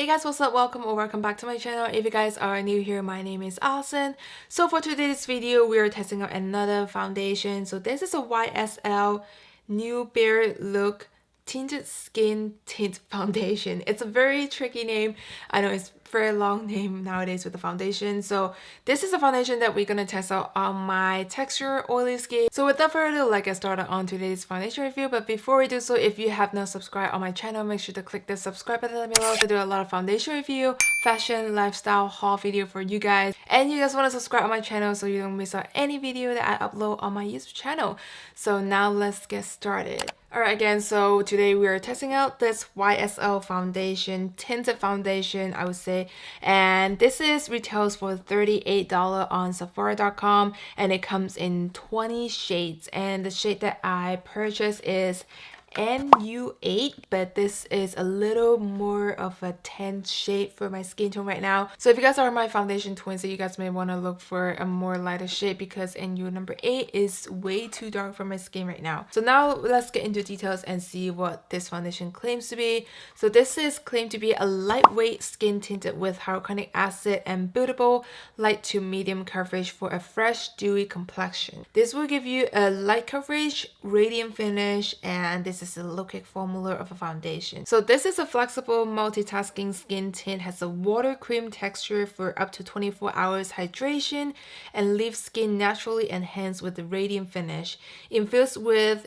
Hey guys, what's up? Welcome or welcome back to my channel. If you guys are new here, my name is Alison. So for today's video, we are testing out another foundation. So this is a YSL New Bare Look Tinted Skin Tint Foundation. It's a very tricky name. I know it's a very long name nowadays with the foundation. So this is a foundation that we're gonna test out on my texture oily skin. So without further ado, let's get started on today's foundation review. But before we do so, if you have not subscribed on my channel, make sure to click the subscribe button below. I do a lot of foundation review, fashion, lifestyle, haul video for you guys. And you guys want to subscribe on my channel so you don't miss out any video that I upload on my YouTube channel. So now let's get started. Alright again, so today we are testing out this YSL foundation, tinted foundation I would say, and this is retails for $38 on Sephora.com and it comes in 20 shades, and the shade that I purchased is NU8, but this is a little more of a tan shade for my skin tone right now. So if you guys are my foundation twins, you guys may want to look for a more lighter shade because NU number 8 is way too dark for my skin right now. So now let's get into details and see what this foundation claims to be. So this is claimed to be a lightweight skin tinted with hyaluronic acid and buildable light to medium coverage for a fresh dewy complexion. This will give you a light coverage, radiant finish, and this is a low-cake formula of a foundation. So this is a flexible multitasking skin tint, has a water cream texture for up to 24 hours hydration and leaves skin naturally enhanced with the radiant finish. Infused with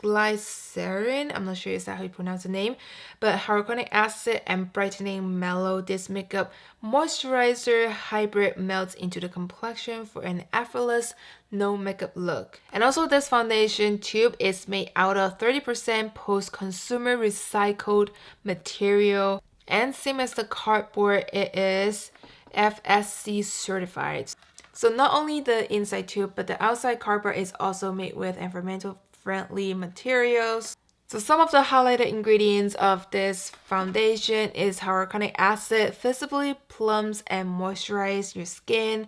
glycerin, I'm not sure is that how you pronounce the name, but hyaluronic acid and brightening mellow. This makeup moisturizer hybrid melts into the complexion for an effortless no makeup look. And also this foundation tube is made out of 30% post-consumer recycled material, and same as the cardboard, it is FSC certified. So not only the inside tube but the outside cardboard is also made with environmental friendly materials. So some of the highlighted ingredients of this foundation is hyaluronic acid, visibly plumps and moisturize your skin,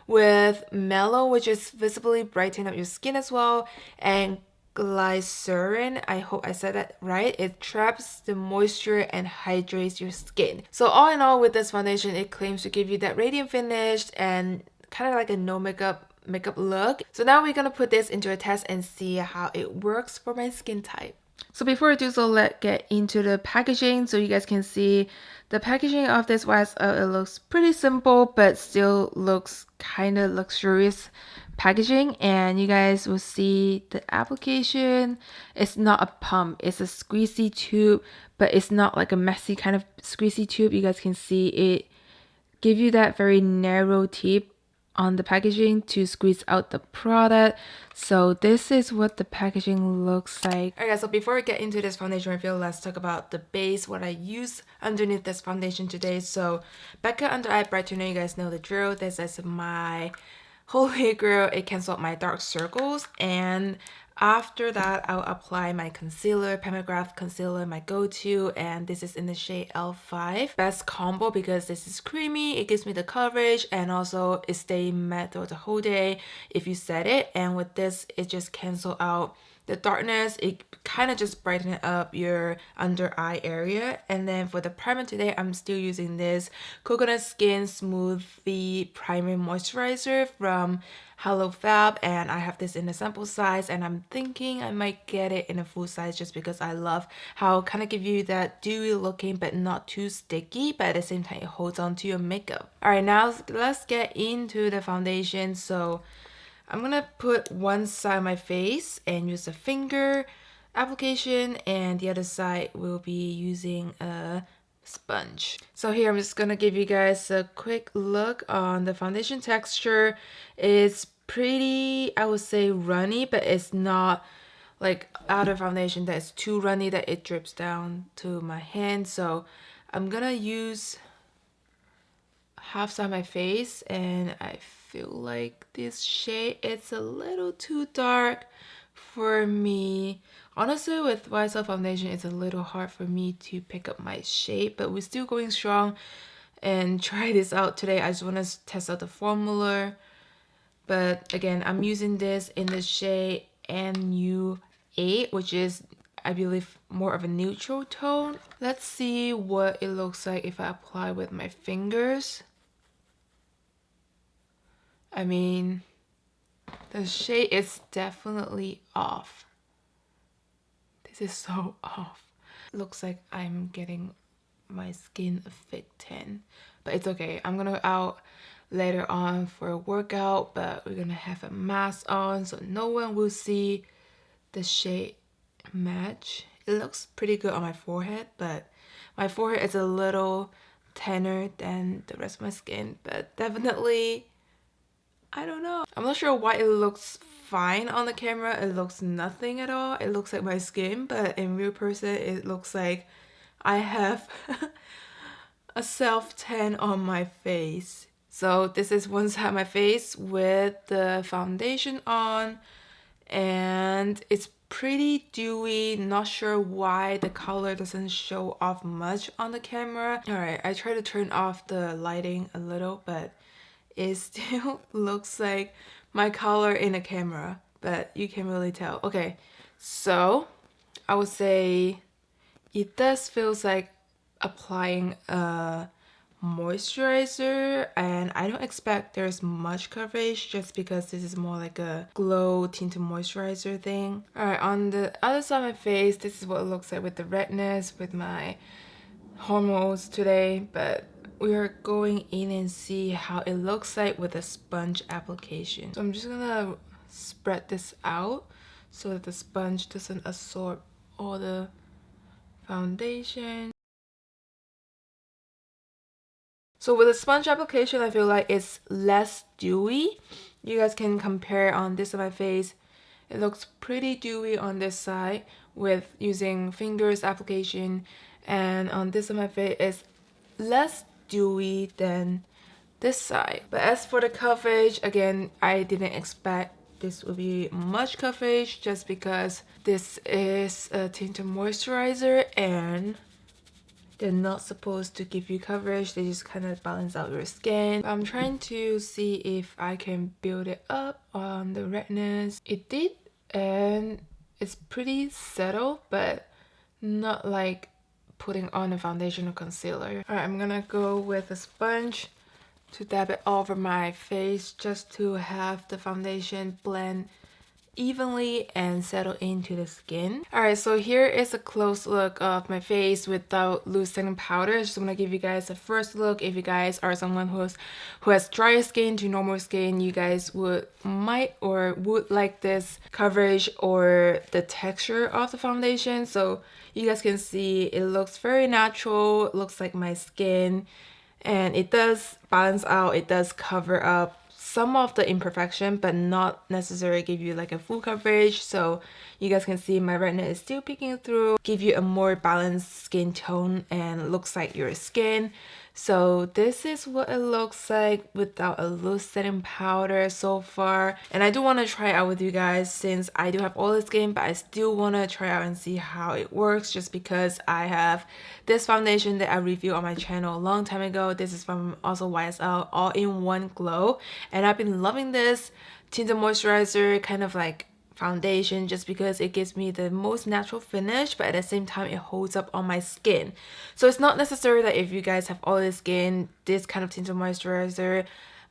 with mellow, which is visibly brighten up your skin as well, and glycerin, I hope I said that right, it traps the moisture and hydrates your skin. So all in all, with this foundation, it claims to give you that radiant finish and kind of like a no makeup look. So now we're gonna put this into a test and see how it works for my skin type. So before I do so, let's get into the packaging. So you guys can see the packaging of this YSL, it looks pretty simple but still looks kind of luxurious packaging. And you guys will see the application, it's not a pump, it's a squeezy tube, but it's not like a messy kind of squeezy tube. You guys can see it give you that very narrow tip on the packaging to squeeze out the product. So this is what the packaging looks like. Alright guys, so before we get into this foundation review, let's talk about the base, what I use underneath this foundation today. So BECCA Under Eye Brightener, you guys know the drill. This is my holy grail. It cancels out my dark circles, and after that, I'll apply my concealer, MCGRATH concealer, my go-to, and this is in the shade L5. Best combo because this is creamy, it gives me the coverage, and also it stays matte throughout the whole day if you set it. And with this, it just cancels out the darkness. It kind of just brightens up your under eye area. And then for the primer today, I'm still using this Coconut Skin Smoothie Primer Moisturizer from Hello Fab, and I have this in a sample size, and I'm thinking I might get it in a full size just because I love how it kind of give you that dewy looking but not too sticky, but at the same time it holds on to your makeup. Alright, now let's get into the foundation. So I'm gonna put one side of my face and use a finger application, and the other side will be using a sponge. So here I'm just gonna give you guys a quick look on the foundation texture. It's pretty, I would say, runny, but it's not like other foundation that is too runny that it drips down to my hand. So I'm gonna use half side of my face, and I feel like this shade, it's a little too dark for me. Honestly, with YSL foundation, it's a little hard for me to pick up my shade, but we're still going strong and try this out today. I just want to test out the formula. But again, I'm using this in the shade NU8, which is I believe, more of a neutral tone. Let's see what it looks like if I apply with my fingers. I mean, the shade is definitely off. This is so off. Looks like I'm getting my skin a fake tan, but it's okay. I'm gonna go out later on for a workout, but we're gonna have a mask on so no one will see the shade match. It looks pretty good on my forehead, but my forehead is a little tanner than the rest of my skin, but definitely, I don't know. I'm not sure why it looks fine on the camera. It looks nothing at all. It looks like my skin, but in real person, it looks like I have a self-tan on my face. So this is one side of my face with the foundation on, and it's pretty dewy. Not sure why the color doesn't show off much on the camera. Alright, I try to turn off the lighting a little, but it still looks like my color in the camera, but you can really tell. Okay, so I would say it does feels like applying a moisturizer, and I don't expect there's much coverage just because this is more like a glow tinted moisturizer thing. Alright, on the other side of my face, this is what it looks like with the redness with my hormones today, but we are going in and see how it looks like with a sponge application. So I'm just gonna spread this out so that the sponge doesn't absorb all the foundation. So with the sponge application, I feel like it's less dewy. You guys can compare on this side of my face. It looks pretty dewy on this side with using fingers application, and on this side of my face it's less dewy than this side. But as for the coverage, again, I didn't expect this would be much coverage just because this is a tinted moisturizer and they're not supposed to give you coverage. They just kind of balance out your skin. I'm trying to see if I can build it up on the redness. It did, and it's pretty subtle, but not like putting on a foundation or concealer. Alright, I'm gonna go with a sponge to dab it all over my face just to have the foundation blend evenly and settle into the skin. Alright, so here is a close look of my face without loose setting powder. Just want to give you guys a first look. If you guys are someone who has drier skin to normal skin, you guys would like this coverage or the texture of the foundation. So you guys can see it looks very natural. It looks like my skin, and it does balance out. It does cover up some of the imperfection, but not necessarily give you like a full coverage. So you guys can see my redness is still peeking through, give you a more balanced skin tone and looks like your skin. So this is what it looks like without a loose setting powder so far. And I do want to try it out with you guys since I do have oily skin, but I still want to try out and see how it works just because I have this foundation that I reviewed on my channel a long time ago. This is from also YSL All-in-One Glow, and I've been loving this tinted moisturizer kind of like foundation just because it gives me the most natural finish, but at the same time it holds up on my skin. So it's not necessary that if you guys have oily skin, this kind of tinted moisturizer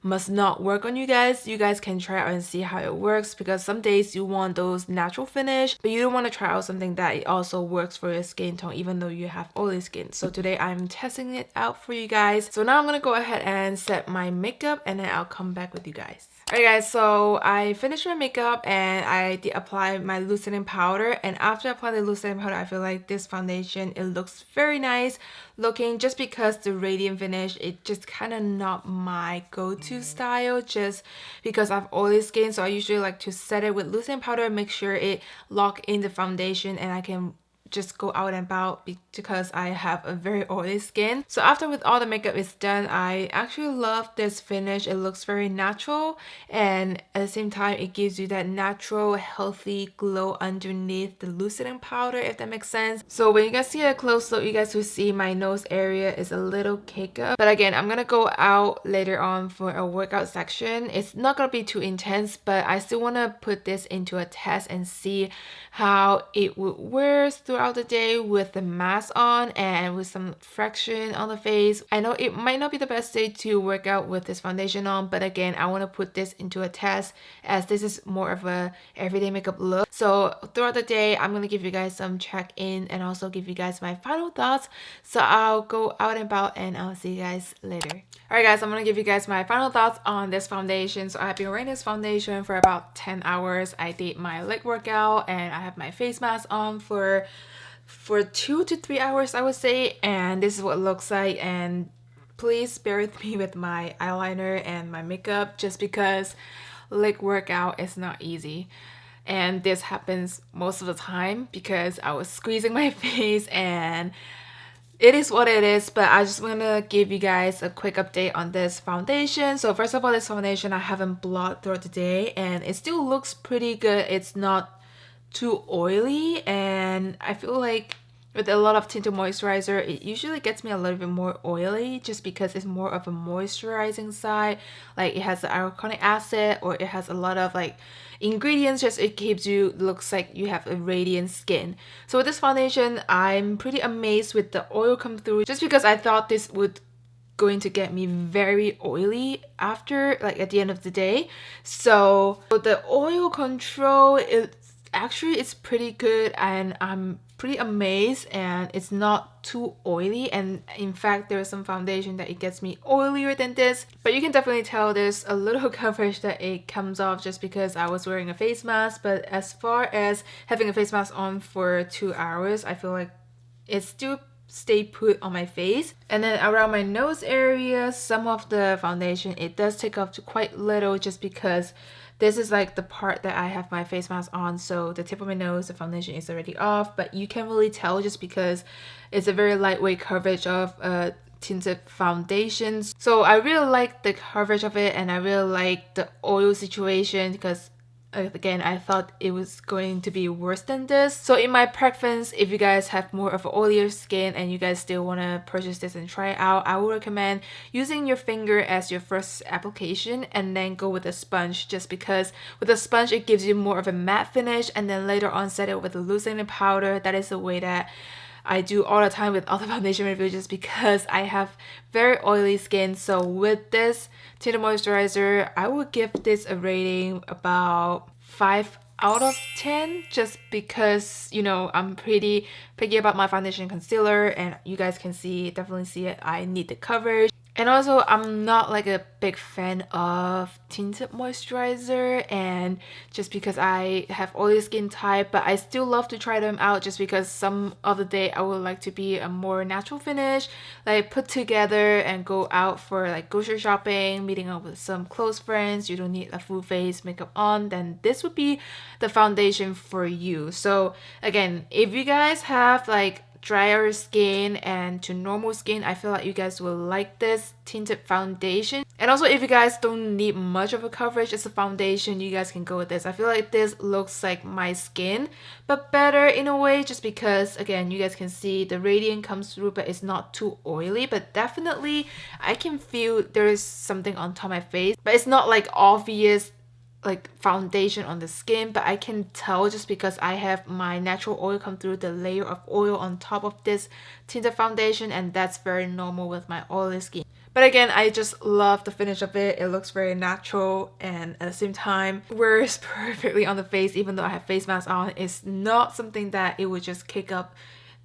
must not work on you guys. You guys can try out and see how it works, because some days you want those natural finish, but you don't want to try out something that it also works for your skin tone even though you have oily skin. So today I'm testing it out for you guys. So now I'm gonna go ahead and set my makeup and then I'll come back with you guys. Alright guys, so I finished my makeup and I did apply my loosening powder, and after I apply the loosening powder, I feel like this foundation, it looks very nice looking just because the radiant finish, it just kind of not my go-to style just because I have oily skin. So I usually like to set it with loosening powder, make sure it lock in the foundation and I can just go out and about because I have a very oily skin. So after with all the makeup is done, I actually love this finish. It looks very natural, and at the same time it gives you that natural healthy glow underneath the loosening powder, if that makes sense. So when you guys see a close look, you guys will see my nose area is a little cake up. But again, I'm gonna go out later on for a workout section. It's not gonna be too intense, but I still want to put this into a test and see how it would wear throughout the day with the mask on and with some fraction on the face. I know it might not be the best day to work out with this foundation on, but again, I want to put this into a test as this is more of a everyday makeup look. So throughout the day, I'm going to give you guys some check-in and also give you guys my final thoughts. So I'll go out and about and I'll see you guys later. Alright guys, I'm going to give you guys my final thoughts on this foundation. So I've been wearing this foundation for about 10 hours. I did my leg workout and I have my face mask on for 2 to 3 hours, I would say, and this is what it looks like. And please bear with me with my eyeliner and my makeup just because leg workout is not easy. And this happens most of the time because I was squeezing my face, and it is what it is. But I just want to give you guys a quick update on this foundation. So first of all, this foundation I haven't blotted throughout the day and it still looks pretty good. It's not too oily, and I feel like with a lot of tinted moisturizer, it usually gets me a little bit more oily just because it's more of a moisturizing side. Like it has the hyaluronic acid, or it has a lot of like ingredients, just it keeps you, looks like you have a radiant skin. So with this foundation, I'm pretty amazed with the oil come through just because I thought this would going to get me very oily after, like at the end of the day. So the oil control, it's pretty good, and I'm pretty amazed, and it's not too oily. And in fact, there's some foundation that it gets me oilier than this, but you can definitely tell there's a little coverage that it comes off just because I was wearing a face mask. But as far as having a face mask on for 2 hours, I feel like it still stay put on my face. And then around my nose area, some of the foundation, it does take off to quite little just because this is like the part that I have my face mask on, so the tip of my nose, the foundation is already off, but you can't really tell just because it's a very lightweight coverage of tinted foundations. So I really like the coverage of it, and I really like the oil situation because again, I thought it was going to be worse than this. So in my preference, if you guys have more of an oilier skin and you guys still want to purchase this and try it out, I would recommend using your finger as your first application and then go with a sponge, just because with a sponge it gives you more of a matte finish, and then later on set it with a loosening powder. That is the way that I do all the time with all the foundation reviews just because I have very oily skin. So with this tinted moisturizer, I would give this a rating about 5 out of 10 just because, you know, I'm pretty picky about my foundation and concealer, and you guys can definitely see it. I need the coverage. And also, I'm not like a big fan of tinted moisturizer, and just because I have oily skin type, but I still love to try them out just because some of the day I would like to be a more natural finish, like put together and go out for like grocery shopping, meeting up with some close friends. You don't need a full face makeup on, then this would be the foundation for you. So again, if you guys have like drier skin and to normal skin, I feel like you guys will like this tinted foundation. And also, if you guys don't need much of a coverage as a foundation, you guys can go with this. I feel like this looks like my skin, but better in a way, just because again, you guys can see the radiant comes through, but it's not too oily. But definitely I can feel there is something on top of my face, but it's not like obvious like foundation on the skin, but I can tell just because I have my natural oil come through, the layer of oil on top of this tinted foundation, and that's very normal with my oily skin. But again, I just love the finish of it. It looks very natural, and at the same time wears perfectly on the face. Even though I have face mask on, it's not something that it would just kick up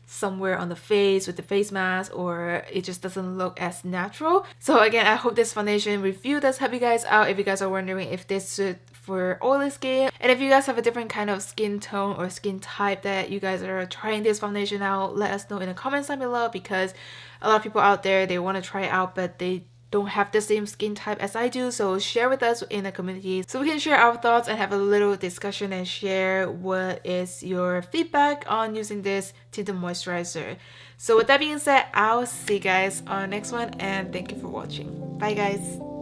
somewhere on the face with the face mask, or it just doesn't look as natural. So again, I hope this foundation review does help you guys out if you guys are wondering if this suit for oily skin, and if you guys have a different kind of skin tone or skin type that you guys are trying this foundation out, let us know in the comments down below, because a lot of people out there, they want to try it out but they don't have the same skin type as I do, so share with us in the community so we can share our thoughts and have a little discussion and share what is your feedback on using this tinted moisturizer. So with that being said, I'll see you guys on the next one, and thank you for watching. Bye guys.